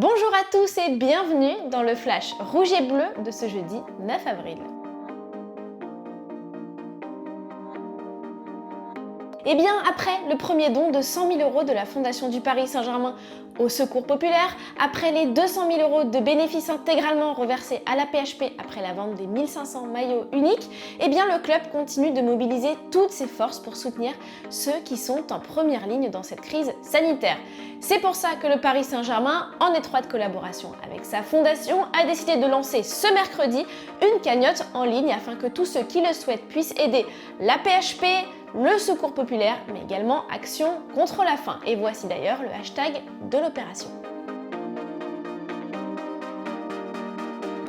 Bonjour à tous et bienvenue dans le flash rouge et bleu de ce jeudi 9 avril. Et bien après le premier don de 100 000 € de la Fondation du Paris Saint-Germain au Secours Populaire, après les 200 000 € de bénéfices intégralement reversés à la PHP après la vente des 1500 maillots uniques, et bien le club continue de mobiliser toutes ses forces pour soutenir ceux qui sont en première ligne dans cette crise sanitaire. C'est pour ça que le Paris Saint-Germain, en étroite collaboration avec sa fondation, a décidé de lancer ce mercredi une cagnotte en ligne afin que tous ceux qui le souhaitent puissent aider la PHP, le Secours Populaire, mais également Action contre la faim. Et voici d'ailleurs le hashtag de l'opération.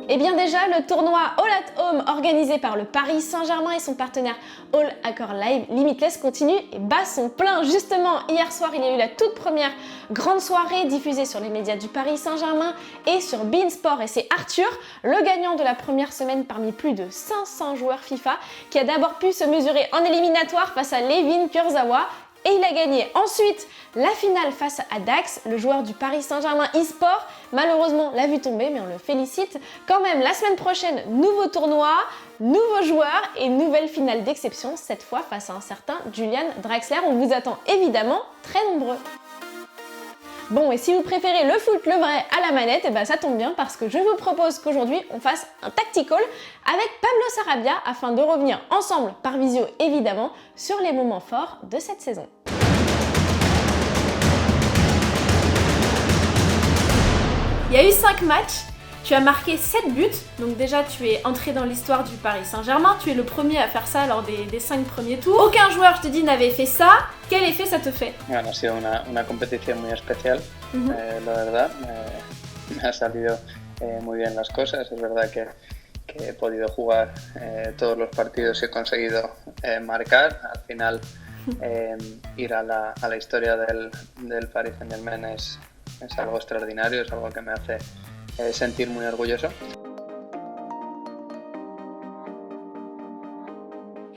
Et bien déjà, le tournoi All at Home organisé par le Paris Saint-Germain et son partenaire All Accord Live Limitless continue et bat son plein. Justement, hier soir, il y a eu la toute première grande soirée diffusée sur les médias du Paris Saint-Germain et sur beIN Sport, et c'est Arthur, le gagnant de la première semaine parmi plus de 500 joueurs FIFA, qui a d'abord pu se mesurer en éliminatoire face à Layvin Kurzawa. Et il a gagné ensuite la finale face à Dax, le joueur du Paris Saint-Germain e-sport. Malheureusement, l'a vu tomber, mais on le félicite. Quand même, la semaine prochaine, nouveau tournoi, nouveaux joueurs et nouvelle finale d'exception, cette fois face à un certain Julian Draxler. On vous attend évidemment très nombreux. Bon, et si vous préférez le foot, le vrai, à la manette, et ben ça tombe bien parce que je vous propose qu'aujourd'hui on fasse un tactical avec Pablo Sarabia afin de revenir ensemble, par visio évidemment, sur les moments forts de cette saison. Il y a eu 5 matchs, tu as marqué 7 buts, donc déjà tu es entré dans l'histoire du Paris Saint-Germain, tu es le premier à faire ça lors des 5 premiers tours. Aucun joueur, je te dis, n'avait fait ça. Quel effet ça te fait? Bueno, ha sido una competición muy especial, la verdad. Me ha salido muy bien las cosas. Es verdad que he podido jugar todos los partidos y he conseguido marcar. Al final, ir a la historia del Paris Saint-Germain es algo extraordinario, es algo que me hace sentir muy orgulloso.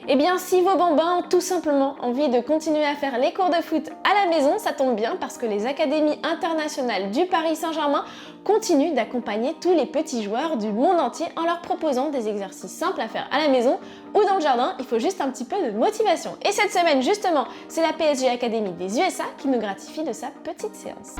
Eh bien, si vos bambins ont tout simplement envie de continuer à faire les cours de foot à la maison, ça tombe bien parce que les académies internationales du Paris Saint-Germain continuent d'accompagner tous les petits joueurs du monde entier en leur proposant des exercices simples à faire à la maison ou dans le jardin. Il faut juste un petit peu de motivation. Et cette semaine, justement, c'est la PSG Academy des USA qui nous gratifie de sa petite séance.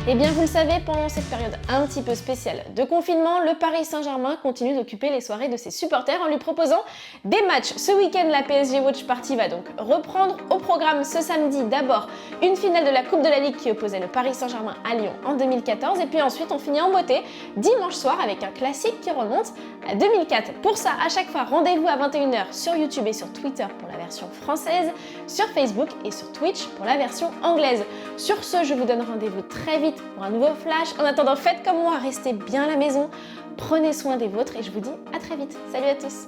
Et bien vous le savez, pendant cette période un petit peu spéciale de confinement, le Paris Saint-Germain continue d'occuper les soirées de ses supporters en lui proposant des matchs. Ce week-end, la PSG Watch Party va donc reprendre. Au programme ce samedi, d'abord une finale de la Coupe de la Ligue qui opposait le Paris Saint-Germain à Lyon en 2014, et puis ensuite on finit en beauté dimanche soir avec un classique qui remonte à 2004. Pour ça, à chaque fois, rendez-vous à 21 h sur YouTube et sur Twitter pour la version française, sur Facebook et sur Twitch pour la version anglaise. Sur ce, je vous donne rendez-vous très vite pour un nouveau flash. En attendant, faites comme moi, restez bien à la maison, prenez soin des vôtres et je vous dis à très vite. Salut à tous.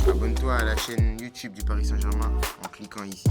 Abonne-toi à la chaîne YouTube du Paris Saint-Germain en cliquant ici.